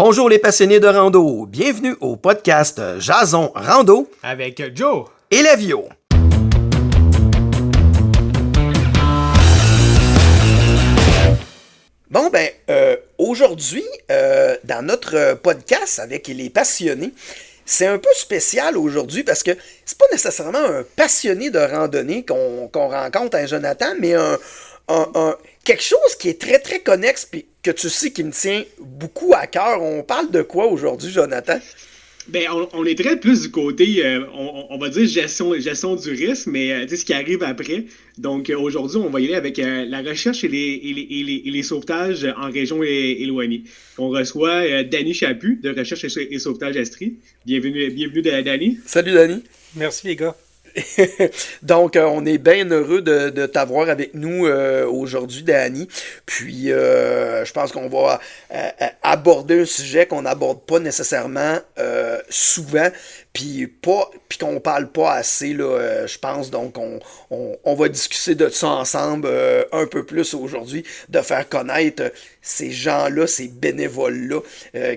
Bonjour les passionnés de rando, bienvenue au podcast Jason Rando avec Joe et Lévio. Bon ben, aujourd'hui, dans notre podcast avec les passionnés, c'est un peu spécial aujourd'hui parce que c'est pas nécessairement un passionné de randonnée qu'on rencontre, hein, Jonathan, mais quelque chose qui est très très connexe puis que tu sais qui me tient beaucoup à cœur. On parle de quoi aujourd'hui, Jonathan? Ben, on est très plus du côté, on va dire gestion du risque, mais tu sais, ce qui arrive après. Donc, aujourd'hui, on va y aller avec la recherche et les sauvetages en région éloignée. On reçoit Danny Chaput de Recherche et Sauvetage Estrie. Bienvenue Danny. Salut, Danny. Merci, les gars. Donc, on est bien heureux de t'avoir avec nous aujourd'hui, Danny. Puis, je pense qu'on va aborder un sujet qu'on n'aborde pas nécessairement souvent, puis qu'on parle pas assez, là, je pense. Donc, on va discuter de ça ensemble un peu plus aujourd'hui, de faire connaître ces gens-là, ces bénévoles-là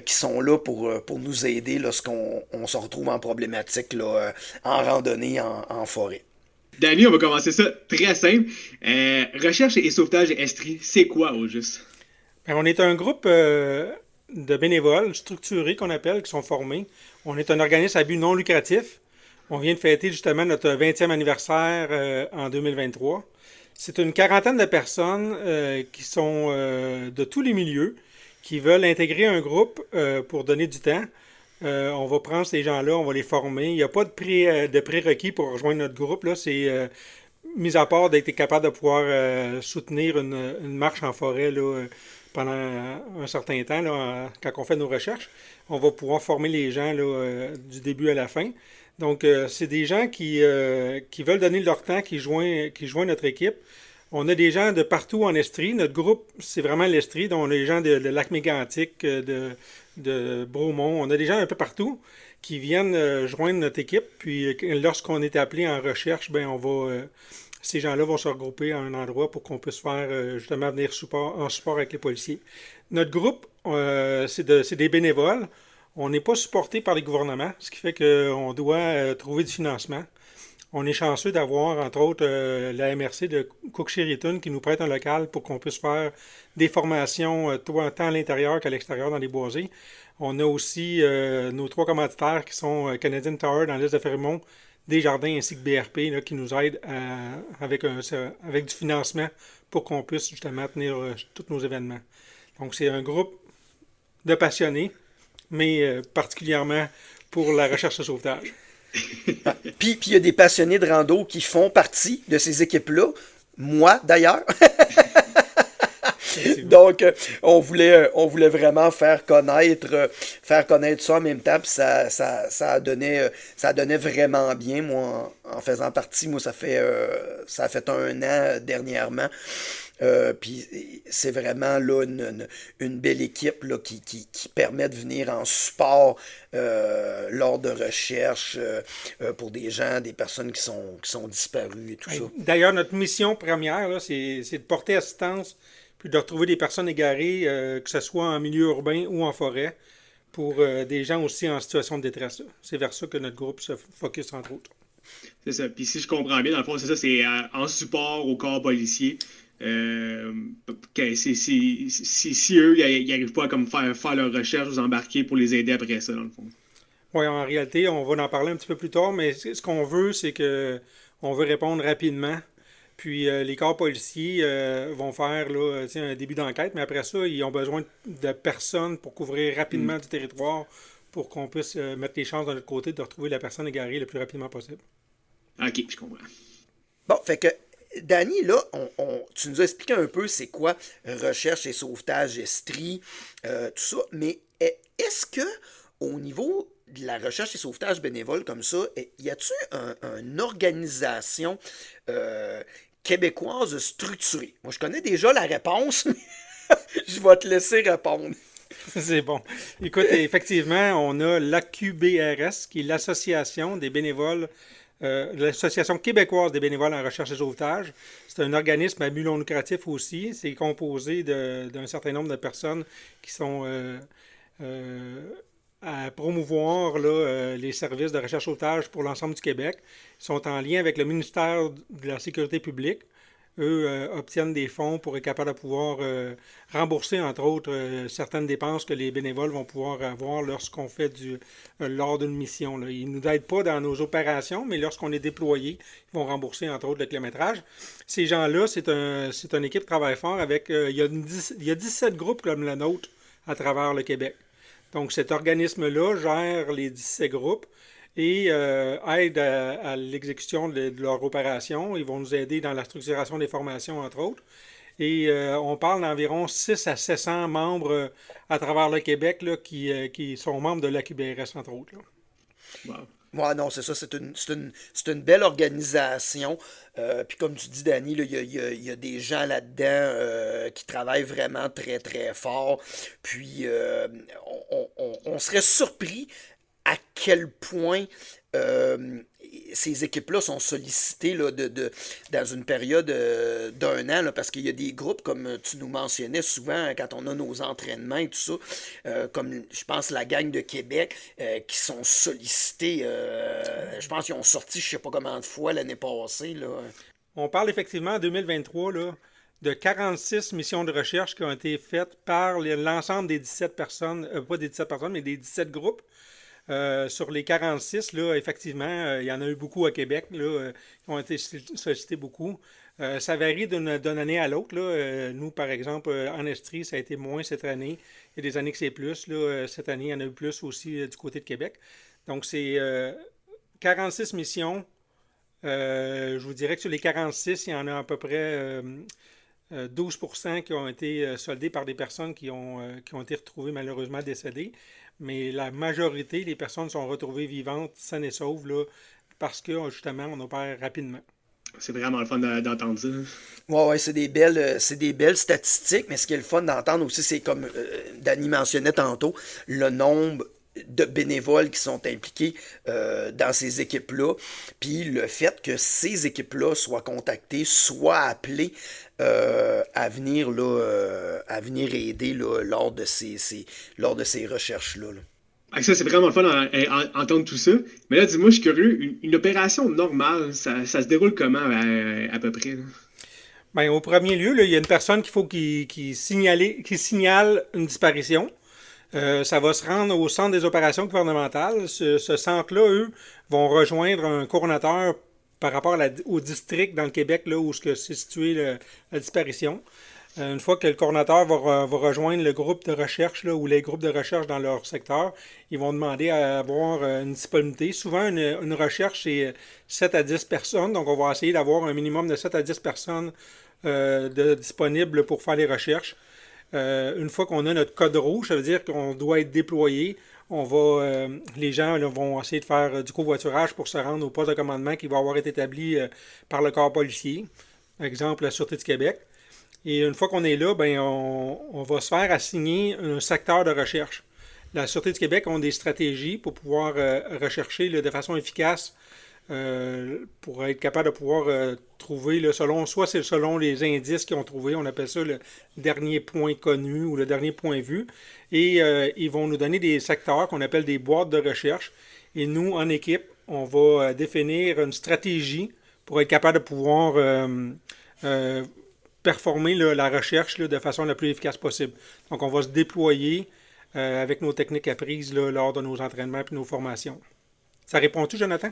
qui sont là pour nous aider lorsqu'on se retrouve en problématique là, en randonnée, en forêt. Danny, on va commencer ça très simple. Recherche et sauvetage Estrie, c'est quoi au juste? On est un groupe de bénévoles structurés qu'on appelle, qui sont formés. On est un organisme à but non lucratif. On vient de fêter justement notre 20e anniversaire en 2023. C'est une quarantaine de personnes qui sont de tous les milieux, qui veulent intégrer un groupe pour donner du temps. On va prendre ces gens-là, on va les former. Il n'y a pas de prérequis pour rejoindre notre groupe. Là. C'est mis à part d'être capable de pouvoir soutenir une marche en forêt là, pendant un certain temps, là, quand on fait nos recherches. On va pouvoir former les gens là, du début à la fin. Donc, c'est des gens qui veulent donner leur temps, qui joignent notre équipe. On a des gens de partout en Estrie. Notre groupe, c'est vraiment l'Estrie. Donc, on a des gens de Lac-Mégantic, de Bromont. On a des gens un peu partout qui viennent joindre notre équipe. Puis, lorsqu'on est appelé en recherche, ben ces gens-là vont se regrouper à un endroit pour qu'on puisse faire justement venir en support avec les policiers. Notre groupe, c'est des bénévoles. On n'est pas supporté par les gouvernements, ce qui fait qu'on doit trouver du financement. On est chanceux d'avoir, entre autres, la MRC de Cook-Chériton qui nous prête un local pour qu'on puisse faire des formations tant à l'intérieur qu'à l'extérieur dans les boisés. On a aussi nos 3 commanditaires qui sont Canadian Tower dans l'Est de Fermont, Desjardins ainsi que BRP là, qui nous aident avec du financement pour qu'on puisse justement tenir tous nos événements. Donc c'est un groupe de passionnés, mais particulièrement pour la recherche et sauvetage. Puis il y a des passionnés de rando qui font partie de ces équipes-là. Moi, d'ailleurs. Donc, on voulait vraiment faire connaître ça en même temps, puis ça donnait vraiment bien. Moi, en faisant partie, moi, ça fait 1 an dernièrement. Puis c'est vraiment là une belle équipe là, qui permet de venir en support lors de recherches pour des personnes qui sont disparues et tout ça. D'ailleurs, notre mission première, là, c'est de porter assistance puis de retrouver des personnes égarées, que ce soit en milieu urbain ou en forêt, pour des gens aussi en situation de détresse. Là. C'est vers ça que notre groupe se focus, entre autres. C'est ça. Puis si je comprends bien, dans le fond, c'est ça, c'est en support au corps policier. Si eux, ils n'arrivent pas à comme faire leur recherche, vous embarquer pour les aider après ça, dans le fond. Oui, en réalité, on va en parler un petit peu plus tard, mais ce qu'on veut, c'est qu'on veut répondre rapidement. Puis les corps policiers vont faire là, un début d'enquête, mais après ça, ils ont besoin de personnes pour couvrir rapidement du territoire pour qu'on puisse mettre les chances de notre côté de retrouver la personne égarée le plus rapidement possible. OK, je comprends. Bon, fait que Danny, là, tu nous as expliqué un peu c'est quoi recherche et sauvetage Estrie, tout ça, mais est-ce que au niveau de la recherche et sauvetage bénévole comme ça, y a-t-il une organisation québécoise structurée? Moi, je connais déjà la réponse, mais je vais te laisser répondre. C'est bon. Écoute, effectivement, on a l'AQBRS, qui est l'Association des bénévoles, l'Association québécoise des bénévoles en recherche et sauvetage. C'est un organisme à but non lucratif aussi. C'est composé d'un certain nombre de personnes qui sont à promouvoir là, les services de recherche-sauvetage pour l'ensemble du Québec. Ils sont en lien avec le ministère de la Sécurité publique. Eux obtiennent des fonds pour être capables de pouvoir rembourser, entre autres, certaines dépenses que les bénévoles vont pouvoir avoir lorsqu'on fait lors d'une mission. Là. Ils ne nous aident pas dans nos opérations, mais lorsqu'on est déployé, ils vont rembourser, entre autres, le kilométrage. Ces gens-là, c'est une équipe qui travaille fort avec... il y a 17 groupes comme le nôtre à travers le Québec. Donc, cet organisme-là gère les 17 groupes et aide à l'exécution de leur opération. Ils vont nous aider dans la structuration des formations, entre autres. Et on parle d'environ 6 à 700 membres à travers le Québec là, qui sont membres de l'AQBRS, entre autres. Là. Wow. Ouais, non, c'est ça, c'est une belle organisation. Puis comme tu dis, Danny, il y a des gens là-dedans qui travaillent vraiment très, très fort. Puis on serait surpris à quel point ces équipes-là sont sollicitées là, dans une période d'1 an, là, parce qu'il y a des groupes, comme tu nous mentionnais souvent quand on a nos entraînements et tout ça, comme je pense la gang de Québec, qui sont sollicités. Je pense qu'ils ont sorti je sais pas combien de fois l'année passée. Là. On parle effectivement en 2023 là, de 46 missions de recherche qui ont été faites par l'ensemble des 17 personnes, pas des 17 personnes, mais des 17 groupes. Sur les 46, là, effectivement, il y en a eu beaucoup à Québec, là, qui ont été sollicités beaucoup. Ça varie d'une année à l'autre. Là. Nous, par exemple, en Estrie, ça a été moins cette année. Il y a des années que c'est plus. Là. Cette année, il y en a eu plus aussi du côté de Québec. Donc, c'est 46 missions. Je vous dirais que sur les 46, il y en a à peu près 12% qui ont été soldés par des personnes qui ont été retrouvées malheureusement décédées. Mais la majorité des personnes sont retrouvées vivantes, saines et sauves, là, parce que justement, on opère rapidement. C'est vraiment le fun d'entendre ça. Ouais, c'est des belles statistiques, mais ce qui est le fun d'entendre aussi, c'est comme Danny mentionnait tantôt, le nombre de bénévoles qui sont impliqués dans ces équipes-là, puis le fait que ces équipes-là soient contactées, soient appelées à venir aider là, lors de ces recherches-là. Ah, ça, c'est vraiment le fun d'entendre tout ça. Mais là, dis-moi, je suis curieux, une opération normale, ça se déroule comment à peu près? Là? Bien, au premier lieu, là, il y a une personne qui signale une disparition. Ça va se rendre au centre des opérations gouvernementales. Ce centre-là, eux, vont rejoindre un coordonnateur par rapport au district dans le Québec là, où c'est situé la disparition. Une fois que le coordonnateur va rejoindre le groupe de recherche là, ou les groupes de recherche dans leur secteur, ils vont demander à avoir une disponibilité. Souvent, une recherche, c'est 7 à 10 personnes. Donc, on va essayer d'avoir un minimum de 7 à 10 personnes disponibles pour faire les recherches. Une fois qu'on a notre code rouge, ça veut dire qu'on doit être déployé. Les gens là, vont essayer de faire du covoiturage pour se rendre au poste de commandement qui va avoir été établi par le corps policier. Par exemple, la Sûreté du Québec. Et une fois qu'on est là, ben, on va se faire assigner un secteur de recherche. La Sûreté du Québec a des stratégies pour pouvoir rechercher là, de façon efficace pour être capable de pouvoir trouver, là, soit c'est selon les indices qu'ils ont trouvés, on appelle ça le dernier point connu ou le dernier point vu, et ils vont nous donner des secteurs qu'on appelle des boîtes de recherche, et nous, en équipe, on va définir une stratégie pour être capable de pouvoir performer là, la recherche là, de façon la plus efficace possible. Donc, on va se déployer avec nos techniques apprises là, lors de nos entraînements et nos formations. Ça répond-tu, Jonathan?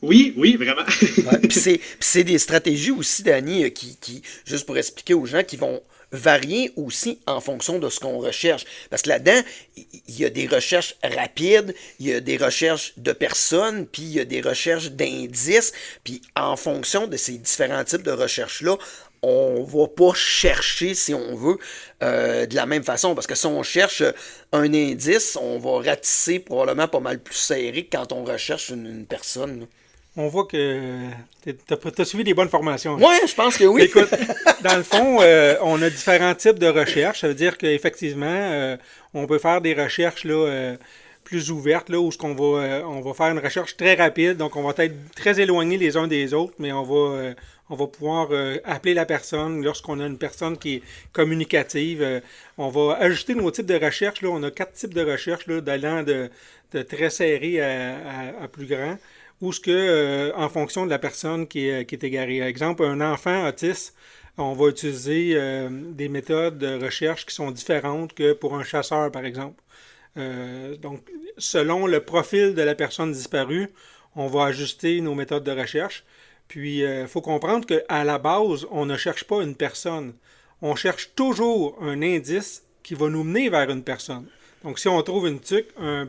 Oui, vraiment. Ouais, puis c'est des stratégies aussi, Danny, qui, juste pour expliquer aux gens, qui vont varier aussi en fonction de ce qu'on recherche. Parce que là-dedans, il y a des recherches rapides, il y a des recherches de personnes, puis il y a des recherches d'indices. Puis en fonction de ces différents types de recherches-là, on va pas chercher, si on veut, de la même façon. Parce que si on cherche un indice, on va ratisser probablement pas mal plus serré que quand on recherche une personne. Là. On voit que tu as suivi des bonnes formations. Oui, je pense que oui. Écoute, dans le fond, on a différents types de recherches. Ça veut dire qu'effectivement, on peut faire des recherches là, plus ouvertes, là, où on va faire une recherche très rapide. Donc, on va être très éloignés les uns des autres, mais on On va pouvoir appeler la personne lorsqu'on a une personne qui est communicative. On va ajuster nos types de recherche. Là. On a 4 types de recherche là, allant de très serré à plus grand. Ou ce que, en fonction de la personne qui est égarée. Par exemple, un enfant autiste, on va utiliser des méthodes de recherche qui sont différentes que pour un chasseur, par exemple. Donc, selon le profil de la personne disparue, on va ajuster nos méthodes de recherche. Puis, il faut comprendre qu'à la base, on ne cherche pas une personne. On cherche toujours un indice qui va nous mener vers une personne. Donc, si on trouve une tuque, un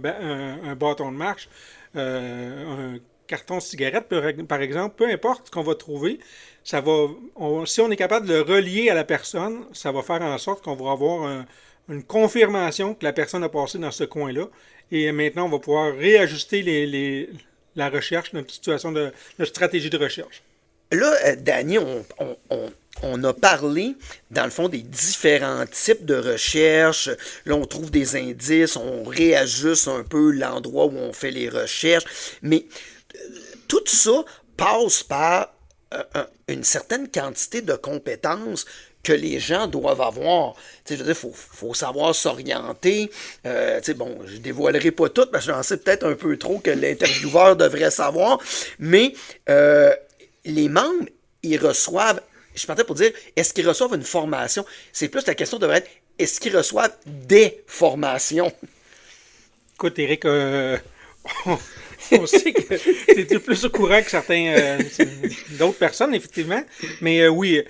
bâton de marche, un carton de cigarette, par exemple, peu importe ce qu'on va trouver, si on est capable de le relier à la personne, ça va faire en sorte qu'on va avoir une confirmation que la personne a passé dans ce coin-là. Et maintenant, on va pouvoir réajuster la recherche, notre situation de stratégie de recherche. Là, Danny, on a parlé, dans le fond, des différents types de recherches. Là, on trouve des indices, on réajuste un peu l'endroit où on fait les recherches. Mais tout ça passe par une certaine quantité de compétences que les gens doivent avoir. Je veux dire, faut savoir s'orienter. Bon, je dévoilerai pas tout, parce que j'en sais peut-être un peu trop que l'intervieweur devrait savoir, mais les membres, ils reçoivent, je partais pour dire, est-ce qu'ils reçoivent une formation? C'est plus la question devrait être, est-ce qu'ils reçoivent des formations? Écoute, Éric, on sait que tu es plus au courant que certains d'autres personnes, effectivement. Mais oui,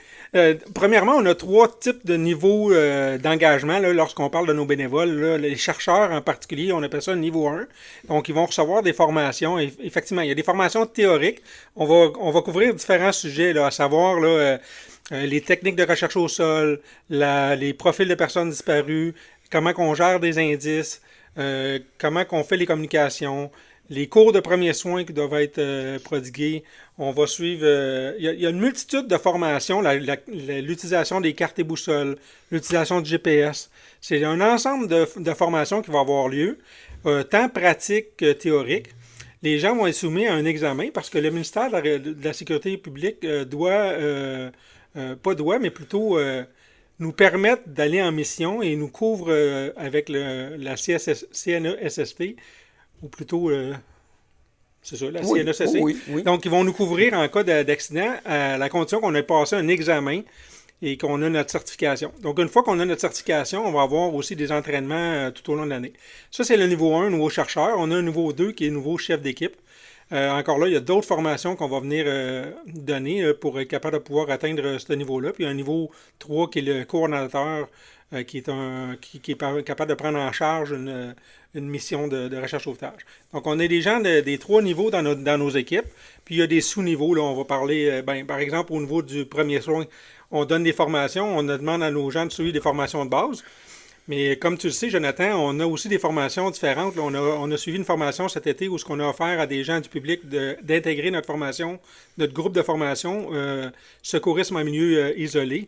premièrement, on a 3 types de niveaux d'engagement là, lorsqu'on parle de nos bénévoles. Là, les chercheurs en particulier, on appelle ça le niveau 1. Donc, ils vont recevoir des formations. Et, effectivement, il y a des formations théoriques. On va couvrir différents sujets, là, à savoir là, les techniques de recherche au sol, les profils de personnes disparues, comment on gère des indices, comment on fait les communications, les cours de premiers soins qui doivent être prodigués. On va suivre... Il y a une multitude de formations, l'utilisation des cartes et boussoles, l'utilisation du GPS. C'est un ensemble de formations qui va avoir lieu, tant pratique que théorique. Les gens vont être soumis à un examen parce que le ministère de la Sécurité publique mais plutôt nous permettre d'aller en mission et nous couvre avec la CNESST, ou plutôt, c'est ça, la CNESST. Oui. Donc, ils vont nous couvrir en cas d'accident à la condition qu'on ait passé un examen et qu'on a notre certification. Donc, une fois qu'on a notre certification, on va avoir aussi des entraînements tout au long de l'année. Ça, c'est le niveau 1, nouveau chercheur. On a un niveau 2 qui est nouveau chef d'équipe. Encore là, il y a d'autres formations qu'on va venir donner pour être capable de pouvoir atteindre ce niveau-là. Puis un niveau 3 qui est le coordonnateur qui est capable de prendre en charge une mission de recherche-sauvetage. Donc, on a des gens des 3 niveaux dans nos équipes. Puis, il y a des sous-niveaux. Là, on va parler, par exemple, au niveau du premier soin, on donne des formations. On demande à nos gens de suivre des formations de base. Mais comme tu le sais, Jonathan, on a aussi des formations différentes. Là, on a suivi une formation cet été où ce qu'on a offert à des gens du public d'intégrer notre formation, notre groupe de formation, secourisme en milieu isolé,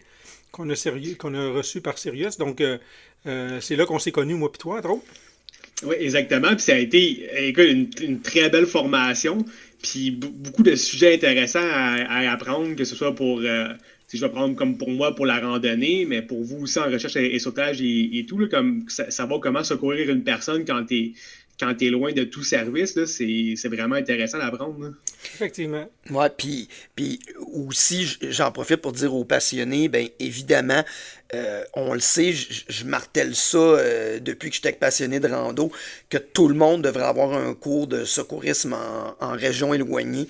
qu'on a reçu par Sirius. Donc, c'est là qu'on s'est connus, moi et toi, entre autres. Oui, exactement. Puis ça a été une très belle formation. Puis beaucoup de sujets intéressants à apprendre, que ce soit pour... si je vais prendre comme pour moi pour la randonnée, mais pour vous aussi en recherche et sauvetage et tout, là, comme savoir comment secourir une personne quand t'es loin de tout service, là, c'est vraiment intéressant d'apprendre. Là. Effectivement. Ouais, puis aussi, j'en profite pour dire aux passionnés, bien évidemment, on le sait, je martèle ça depuis que j'étais passionné de rando, que tout le monde devrait avoir un cours de secourisme en région éloignée.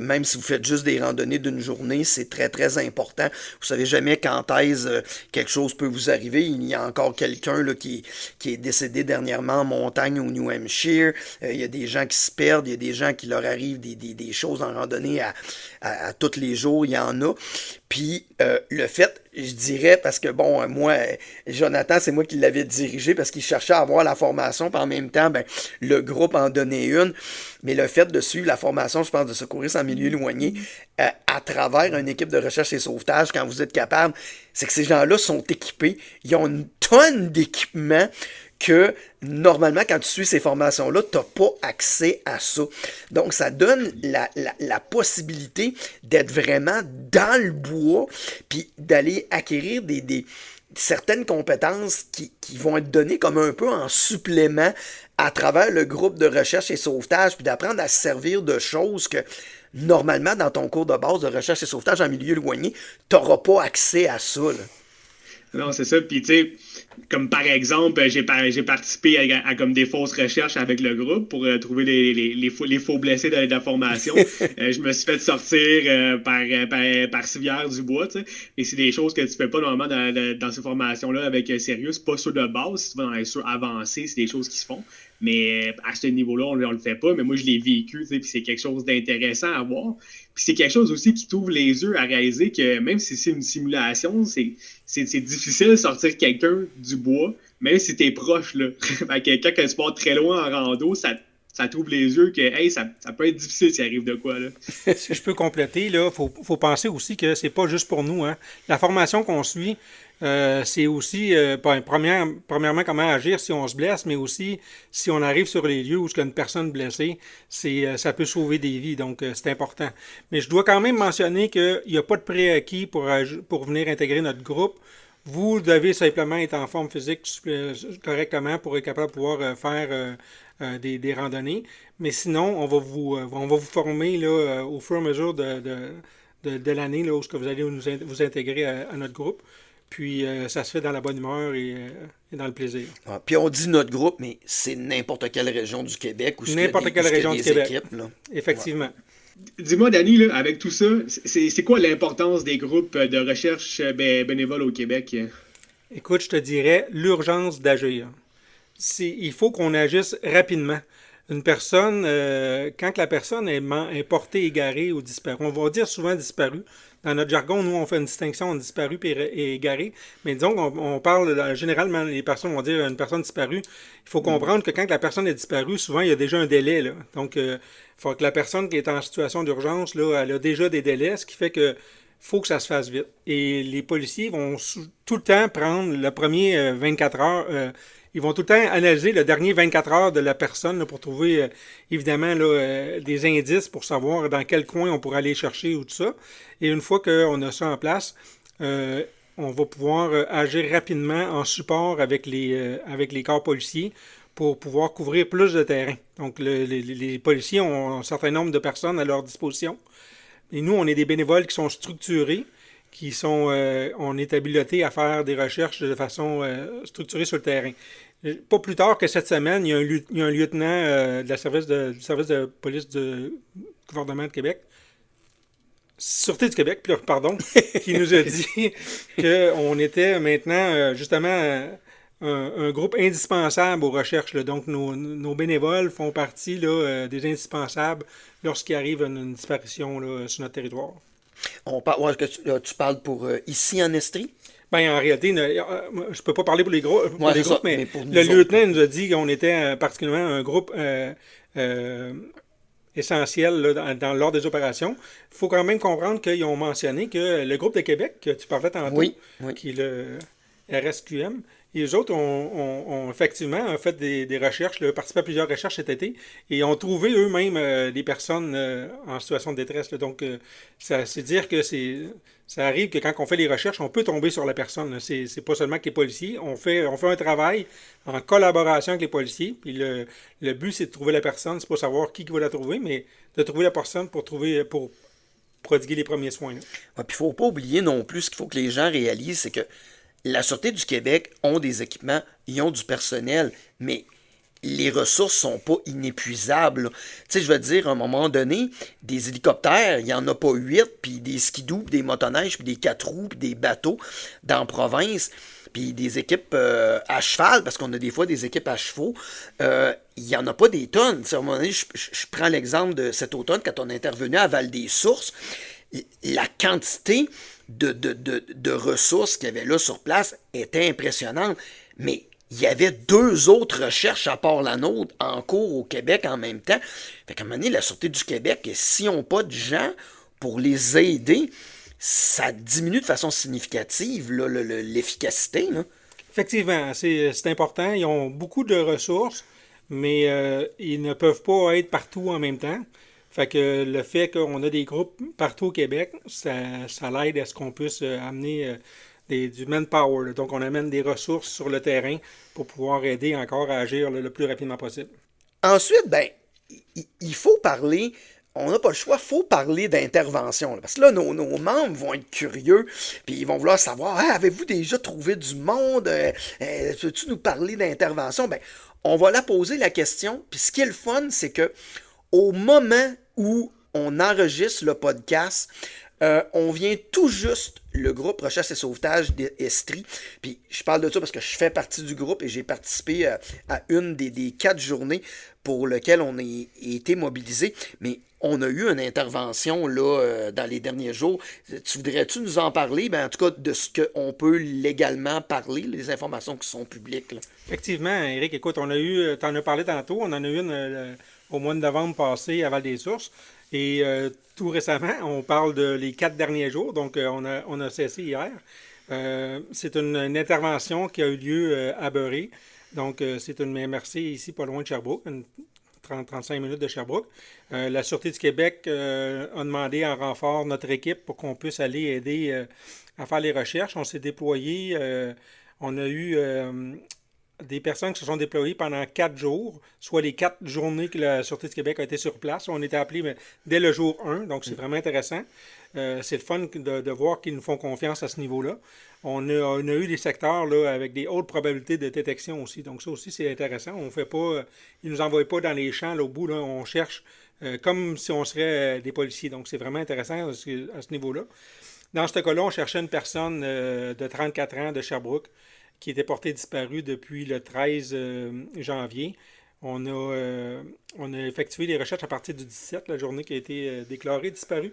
Même si vous faites juste des randonnées d'une journée, c'est très, très important. Vous savez jamais quand est-ce quelque chose peut vous arriver. Il y a encore quelqu'un là, qui est décédé dernièrement en montagne au New Hampshire. Il y a des gens qui se perdent, il y a des gens qui leur arrivent des choses en randonnée à tous les jours, il y en a. Puis le fait, je dirais, parce que bon, moi, Jonathan, c'est moi qui l'avais dirigé parce qu'il cherchait à avoir la formation, puis en même temps, ben, le groupe en donnait une. Mais le fait de suivre la formation, je pense, de secourisme en milieu éloigné, à travers une équipe de recherche et sauvetage, quand vous êtes capable, c'est que ces gens-là sont équipés. Ils ont une tonne d'équipements que normalement, quand tu suis ces formations-là, tu n'as pas accès à ça. Donc, ça donne la possibilité d'être vraiment dans le bois, puis d'aller acquérir certaines compétences qui vont être données comme un peu en supplément à travers le groupe de recherche et sauvetage, puis d'apprendre à se servir de choses que normalement, dans ton cours de base de recherche et sauvetage en milieu éloigné, tu n'auras pas accès à ça, là. Non, c'est ça. Puis, tu sais, comme par exemple, j'ai participé à comme des fausses recherches avec le groupe pour trouver les faux blessés de la formation. Je me suis fait sortir par Civière du Bois, tu sais. Et c'est des choses que tu fais pas normalement dans ces formations-là avec sérieux. C'est pas sûr de base. Si tu vas dans les sur avancés, c'est des choses qui se font. Mais à ce niveau-là, on le fait pas. Mais moi, je l'ai vécu, tu sais, puis c'est quelque chose d'intéressant à voir. Puis c'est quelque chose aussi qui t'ouvre les yeux à réaliser que même si c'est une simulation, c'est difficile de sortir quelqu'un du bois, même si t'es proche, là. Fait que quand tu pars très loin en rando, ça t'ouvre les yeux que hey, ça peut être difficile s'il arrive de quoi, là. Si je peux compléter, là, faut penser aussi que c'est pas juste pour nous, hein. La formation qu'on suit, c'est aussi, premièrement, comment agir si on se blesse, mais aussi si on arrive sur les lieux où il y a une personne blessée, ça peut sauver des vies, donc c'est important. Mais je dois quand même mentionner qu'il n'y a pas de prérequis pour venir intégrer notre groupe. Vous devez simplement être en forme physique correctement pour être capable de pouvoir faire des randonnées. Mais sinon, on va vous former là, au fur et à mesure de l'année là, où vous allez vous intégrer à notre groupe. Puis ça se fait dans la bonne humeur et dans le plaisir. Ah, puis on dit notre groupe, mais c'est n'importe quelle région du Québec ou n'importe quelle région du Québec. Équipes, là. Effectivement. Ouais. Dis-moi, Danny, là, avec tout ça, c'est quoi l'importance des groupes de recherche bénévoles au Québec? Écoute, je te dirais l'urgence d'agir. Il faut qu'on agisse rapidement. Une personne, quand la personne est portée égarée ou disparue, on va dire souvent disparue. Dans notre jargon, nous, on fait une distinction entre disparu et égaré. Mais disons qu'on parle, généralement, les personnes vont dire une personne disparue. Il faut comprendre que quand la personne est disparue, souvent, il y a déjà un délai, là. Donc, il faut que la personne qui est en situation d'urgence, là, elle a déjà des délais, ce qui fait que faut que ça se fasse vite. Et les policiers vont tout le temps prendre le premier 24 heures. Ils vont tout le temps analyser le dernier 24 heures de la personne là, pour trouver, évidemment, là, des indices pour savoir dans quel coin on pourrait aller chercher ou tout ça. Et une fois qu'on a ça en place, on va pouvoir agir rapidement en support avec les corps policiers pour pouvoir couvrir plus de terrain. Donc, les policiers ont un certain nombre de personnes à leur disposition. Et nous, on est des bénévoles qui sont structurés, on est habilités à faire des recherches de façon structurée sur le terrain. Pas plus tard que cette semaine, il y a un lieutenant du service de police du gouvernement de Québec, Sûreté du Québec, pardon, qui nous a dit qu'on était maintenant justement un groupe indispensable aux recherches. Là. Donc, nos bénévoles font partie là, des indispensables lorsqu'il arrive une disparition là, sur notre territoire. Tu parles pour ici en Estrie? Ben, en réalité, je peux pas parler pour les groupes, mais le lieutenant nous a dit qu'on était particulièrement un groupe essentiel là, dans l'ordre des opérations. Il faut quand même comprendre qu'ils ont mentionné que le groupe de Québec, que tu parlais tantôt, qui est le RSQM, et eux autres ont effectivement fait des recherches, participé à plusieurs recherches cet été, et ont trouvé eux-mêmes des personnes en situation de détresse. Là. Donc, c'est dire que ça arrive que quand on fait les recherches, on peut tomber sur la personne. C'est pas seulement que les policiers. On fait un travail en collaboration avec les policiers. Puis le but, c'est de trouver la personne. C'est pas savoir qui va la trouver, mais de trouver la personne pour prodiguer les premiers soins. Ouais, puis il ne faut pas oublier non plus ce qu'il faut que les gens réalisent, c'est que la Sûreté du Québec ont des équipements, ils ont du personnel, mais les ressources sont pas inépuisables. Tu sais, je veux dire, à un moment donné, des hélicoptères, il n'y en a pas 8, puis des skidoo, puis des motoneiges, puis des 4 roues, puis des bateaux dans la province, puis des équipes à cheval, parce qu'on a des fois des équipes à chevaux, il n'y en a pas des tonnes. Tu sais, à un moment donné, je prends l'exemple de cet automne, quand on est intervenu à Val-des-Sources, la quantité de ressources qu'il y avait là sur place était impressionnante, mais il y avait 2 autres recherches à part la nôtre en cours au Québec en même temps. Fait qu'à un moment donné, la Sûreté du Québec, s'ils n'ont pas de gens pour les aider, ça diminue de façon significative là, l'efficacité. Là. Effectivement, c'est important. Ils ont beaucoup de ressources, mais ils ne peuvent pas être partout en même temps. Fait que le fait qu'on a des groupes partout au Québec, ça l'aide à ce qu'on puisse amener du manpower. Là. Donc, on amène des ressources sur le terrain pour pouvoir aider encore à agir le plus rapidement possible. Ensuite, ben, il faut parler, on n'a pas le choix, il faut parler d'intervention. Là. Parce que là, nos membres vont être curieux, puis ils vont vouloir savoir, ah, avez-vous déjà trouvé du monde? Peux-tu nous parler d'intervention? Ben, on va la poser la question, puis ce qui est le fun, c'est que au moment où on enregistre le podcast, on vient tout juste, le groupe Recherche et Sauvetage d'Estrie, puis je parle de ça parce que je fais partie du groupe et j'ai participé à une des 4 journées pour lesquelles on a été mobilisé, mais on a eu une intervention là, dans les derniers jours. Tu voudrais-tu nous en parler? Ben, en tout cas, de ce qu'on peut légalement parler, les informations qui sont publiques. Là. Effectivement, Eric, écoute, tu en as parlé tantôt, on en a eu une au mois de novembre passé à Val-des-Sources. Et tout récemment, on parle de les 4 derniers jours, donc on a cessé hier. C'est une intervention qui a eu lieu à Beurré. Donc, c'est une MRC ici, pas loin de Sherbrooke, 30-35 minutes de Sherbrooke. La Sûreté du Québec a demandé en renfort notre équipe pour qu'on puisse aller aider à faire les recherches. On s'est déployé, on a eu des personnes qui se sont déployées pendant 4 jours, soit les 4 journées que la Sûreté du Québec a été sur place. On était appelés dès le jour 1, donc c'est vraiment intéressant. C'est le fun de voir qu'ils nous font confiance à ce niveau-là. On a eu des secteurs là, avec des hautes probabilités de détection aussi, donc ça aussi c'est intéressant. On fait pas, ils nous envoient pas dans les champs là, au bout, là, on cherche comme si on serait des policiers, donc c'est vraiment intéressant à ce niveau-là. Dans ce cas-là, on cherchait une personne de 34 ans de Sherbrooke qui était porté disparu depuis le 13 janvier. On a effectué les recherches à partir du 17, la journée qui a été déclarée disparue.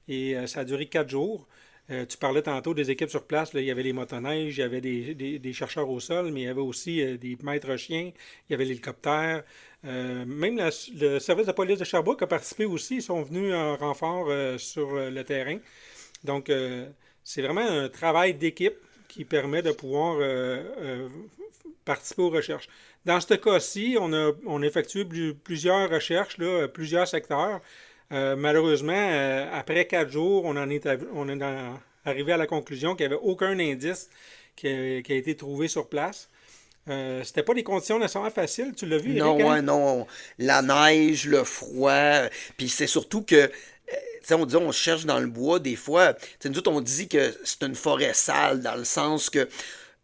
Et ça a duré 4 jours. Tu parlais tantôt des équipes sur place. Là, il y avait les motoneiges, il y avait des chercheurs au sol, mais il y avait aussi des maîtres chiens, il y avait l'hélicoptère. Même le service de police de Sherbrooke a participé aussi. Ils sont venus en renfort sur le terrain. Donc, c'est vraiment un travail d'équipe qui permet de pouvoir participer aux recherches. Dans ce cas-ci, on a effectué plusieurs recherches, là, plusieurs secteurs. Malheureusement, après 4 jours, on est arrivé à la conclusion qu'il n'y avait aucun indice qui a été trouvé sur place. C'était pas des conditions nécessairement faciles, tu l'as vu, Eric? Non, ouais, non. La neige, le froid, puis c'est surtout que on dit on cherche dans le bois, des fois, nous autres on dit que c'est une forêt sale, dans le sens que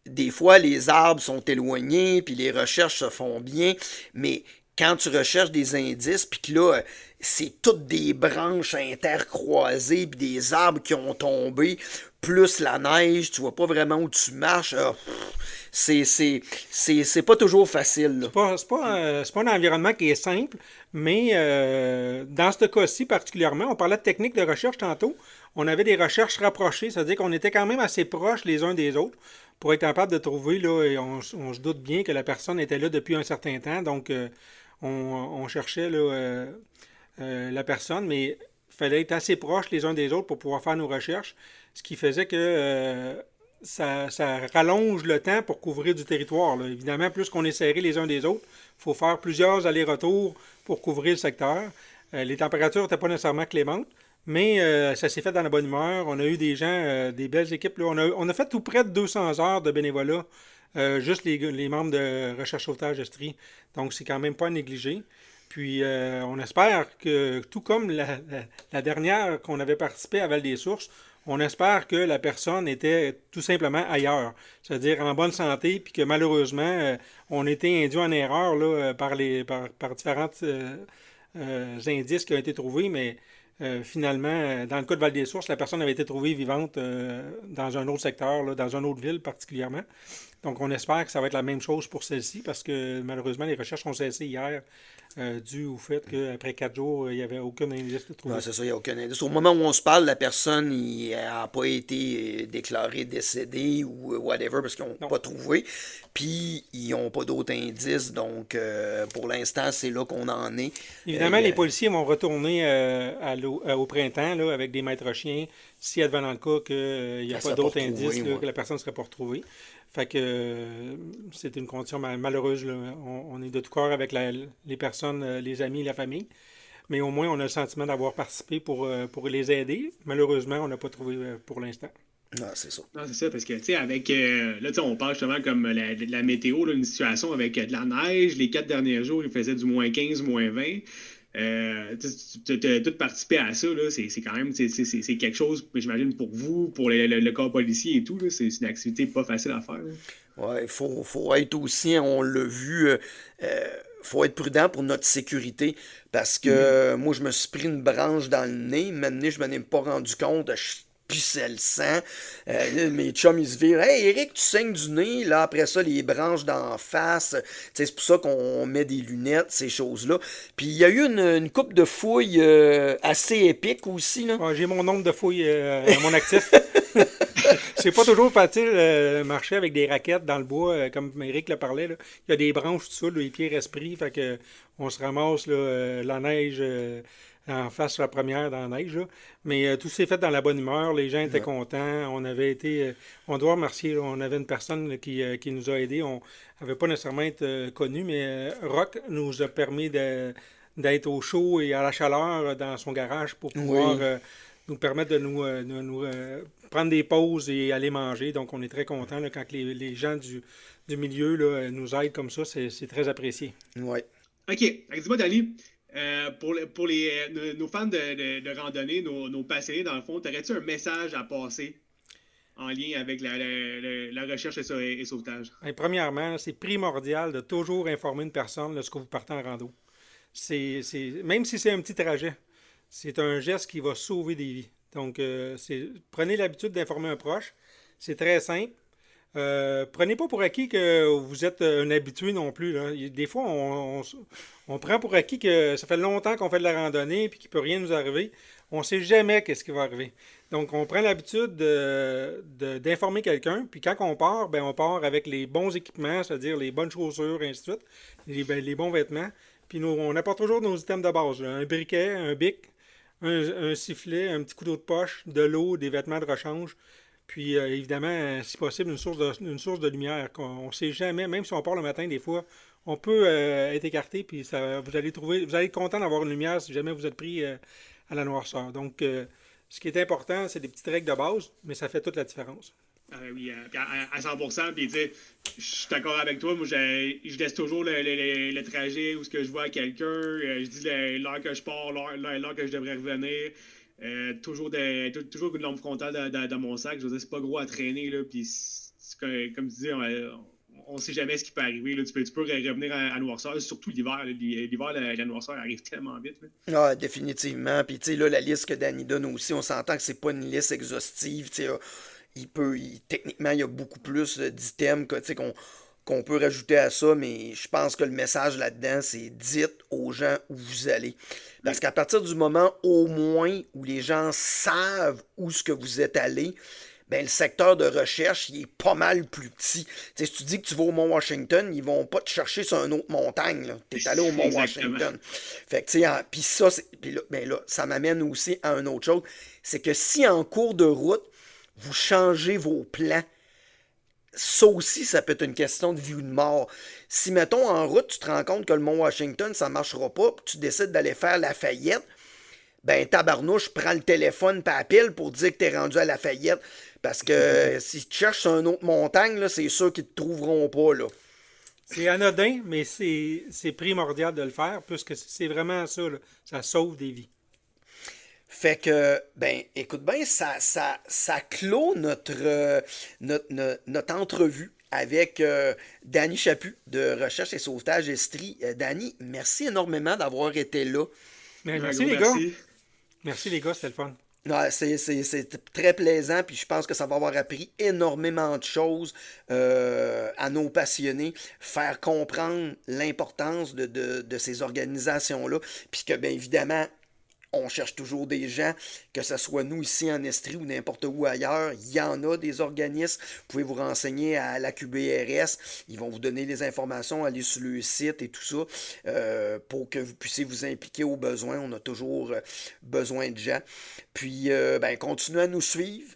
des fois les arbres sont éloignés, puis les recherches se font bien, mais quand tu recherches des indices, puis que là, c'est toutes des branches intercroisées, puis des arbres qui ont tombé, plus la neige, tu vois pas vraiment où tu marches, c'est pas toujours facile. C'est pas un environnement qui est simple, mais dans ce cas-ci particulièrement, on parlait de techniques de recherche tantôt, on avait des recherches rapprochées, c'est-à-dire qu'on était quand même assez proches les uns des autres pour être capable de trouver, là, et on se doute bien que la personne était là depuis un certain temps, donc on cherchait là, la personne, mais il fallait être assez proches les uns des autres pour pouvoir faire nos recherches, ce qui faisait que ça rallonge le temps pour couvrir du territoire. Là. Évidemment, plus qu'on est serrés les uns des autres, il faut faire plusieurs allers-retours pour couvrir le secteur. Les températures n'étaient pas nécessairement clémentes, mais ça s'est fait dans la bonne humeur. On a eu des gens, des belles équipes. Là. On a fait tout près de 200 heures de bénévolat, juste les membres de Recherche Sauvetage Estrie. Donc, c'est quand même pas à négliger. Puis, on espère que, tout comme la dernière qu'on avait participé à Val-des-Sources, on espère que la personne était tout simplement ailleurs, c'est-à-dire en bonne santé, puis que malheureusement, on était induit en erreur là, par différents indices qui ont été trouvés, mais finalement, dans le cas de Val-des-Sources, la personne avait été trouvée vivante dans un autre secteur, là, dans une autre ville particulièrement. Donc, on espère que ça va être la même chose pour celle-ci, parce que malheureusement, les recherches ont cessé hier, dû au fait qu'après 4 jours, il n'y avait aucun indice de trouvé. Non, c'est ça, il n'y a aucun indice. Au moment où on se parle, la personne n'a pas été déclarée décédée ou whatever, parce qu'ils n'ont pas trouvé. Puis, ils n'ont pas d'autres indices. Donc, pour l'instant, c'est là qu'on en est. Évidemment, les policiers vont retourner au printemps là, avec des maîtres chiens, si advenant le cas qu'il n'y a Elle pas serait d'autres pas retrouvée, indices, là, ouais. que la personne ne serait pas retrouvée. Fait que c'est une condition malheureuse, là. On est de tout cœur avec les personnes, les amis, la famille. Mais au moins, on a le sentiment d'avoir participé pour les aider. Malheureusement, on n'a pas trouvé pour l'instant. Non, c'est ça. Non, c'est ça, parce que, tu sais, avec. Là, tu sais, on parle justement comme la météo, là, une situation avec de la neige. Les 4 derniers jours, il faisait du -15, -20. Tu as tout participé à ça, là. C'est quand même. C'est quelque chose, j'imagine, pour vous, pour le corps policier et tout, là. C'est une activité pas facile à faire, là. Ouais, faut être aussi, on l'a vu, faut être prudent pour notre sécurité. Parce que Mhm. moi, je me suis pris une branche dans le nez. Maintenant, je m'en ai pas rendu compte. Je pissais le sang. Là, mes chums, ils se virent. Hey, Eric, tu saignes du nez. Là, après ça, les branches d'en face. Tu sais, c'est pour ça qu'on met des lunettes, ces choses-là. Puis il y a eu une coupe de fouilles assez épique aussi, là. Ouais, j'ai mon nombre de fouilles à mon actif. C'est pas toujours facile marcher avec des raquettes dans le bois, comme Eric le parlait. Là. Il y a des branches, tout ça, là, les pieds restent pris, fait que on se ramasse là, la neige en face sur la première dans la neige. Là. Mais tout s'est fait dans la bonne humeur, les gens étaient Ouais. contents. On avait été, on doit remercier, là, on avait une personne là, qui nous a aidés. On n'avait pas nécessairement été connu, mais Rock nous a permis d'être au chaud et à la chaleur dans son garage pour pouvoir Oui. nous permettre de nous prendre des pauses et aller manger. Donc, on est très content quand les gens du milieu là, nous aident comme ça. C'est très apprécié. Ouais. OK. Fait que dis-moi, Danny, nos fans de randonnée, nos passionnés, dans le fond, t'aurais-tu un message à passer en lien avec la recherche et sauvetage? Et premièrement, c'est primordial de toujours informer une personne lorsque vous partez en rando. Même si c'est un petit trajet, c'est un geste qui va sauver des vies. Donc, prenez l'habitude d'informer un proche. C'est très simple. Prenez pas pour acquis que vous êtes un habitué non plus. Là. Des fois, on prend pour acquis que ça fait longtemps qu'on fait de la randonnée et qu'il ne peut rien nous arriver. On ne sait jamais qu'est-ce qui va arriver. Donc, on prend l'habitude d'informer quelqu'un. Puis quand on part, ben, on part avec les bons équipements, c'est-à-dire les bonnes chaussures, et ainsi de suite, les bons vêtements. Puis on apporte toujours nos items de base, là. Un briquet, un bic, un sifflet, un petit couteau de poche, de l'eau, des vêtements de rechange. Puis évidemment, si possible, une source de lumière. On ne sait jamais, même si on part le matin, des fois, on peut être écarté, puis vous allez être content d'avoir une lumière si jamais vous êtes pris à la noirceur. Donc, ce qui est important, c'est des petites règles de base, mais ça fait toute la différence. Oui, puis à 100%. Puis, tu sais, je suis d'accord avec toi. Moi, je laisse toujours le trajet où ce que je vois quelqu'un. Je dis l'heure que je pars, l'heure que je devrais revenir. Toujours une lampe frontale dans mon sac. Je veux dire, c'est pas gros à traîner. Là, puis, comme tu dis, on sait jamais ce qui peut arriver. Là. Tu peux revenir à noirceur, surtout l'hiver. Là. L'hiver, la noirceur arrive tellement vite. Là. Ah, définitivement. Puis, tu sais, là, la liste que Danny donne aussi, on s'entend que c'est pas une liste exhaustive. Tu sais, techniquement, il y a beaucoup plus d'items tu sais, qu'on peut rajouter à ça, mais je pense que le message là-dedans, c'est dites aux gens où vous allez. Parce Oui, qu'à partir du moment, au moins, où les gens savent où ce que vous êtes allé, ben, le secteur de recherche, il est pas mal plus petit. T'sais, si tu dis que tu vas au Mont-Washington, ils vont pas te chercher sur une autre montagne. Tu es allé au exactement. Mont-Washington. Fait que, tu sais, puis ça, puis là, ben là, ça m'amène aussi à une autre chose. C'est que si en cours de route, vous changez vos plans, ça aussi, ça peut être une question de vie ou de mort. Si, mettons, en route, tu te rends compte que le Mont-Washington, ça marchera pas, puis tu décides d'aller faire Lafayette, ben tabarnouche, prends le téléphone pas appelle pour dire que t'es rendu à Lafayette. Parce que si tu cherches sur une autre montagne, là, c'est sûr qu'ils te trouveront pas, là. C'est anodin, mais c'est primordial de le faire, puisque c'est vraiment ça, là. Ça sauve des vies. Fait que, ben, écoute bien, ça clôt notre entrevue avec Danny Chaput de Recherche et Sauvetage Estrie. Danny, merci énormément d'avoir été là. Mais Un merci gros les gars. merci. Merci les gars, c'était le fun. Ouais, c'est très plaisant, puis je pense que ça va avoir appris énormément de choses à nos passionnés, faire comprendre l'importance de ces organisations-là, puis que, bien évidemment, On cherche toujours des gens, que ce soit nous ici en Estrie ou n'importe où ailleurs. Il y en a des organismes. Vous pouvez vous renseigner à la QBRS. Ils vont vous donner les informations, aller sur le site et tout ça pour que vous puissiez vous impliquer au besoin. On a toujours besoin de gens. Puis, continuez à nous suivre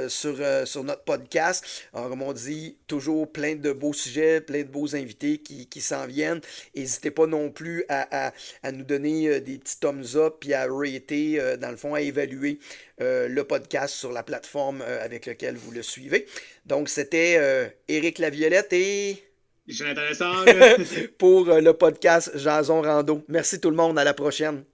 sur notre podcast. Alors, comme on dit, toujours plein de beaux sujets, plein de beaux invités qui s'en viennent. N'hésitez pas non plus à nous donner des petits thumbs up puis à rater, dans le fond, à évaluer le podcast sur la plateforme avec laquelle vous le suivez. Donc, c'était Éric Laviolette et Jonathan Lessard. pour le podcast Jason Rando. Merci tout le monde, à la prochaine.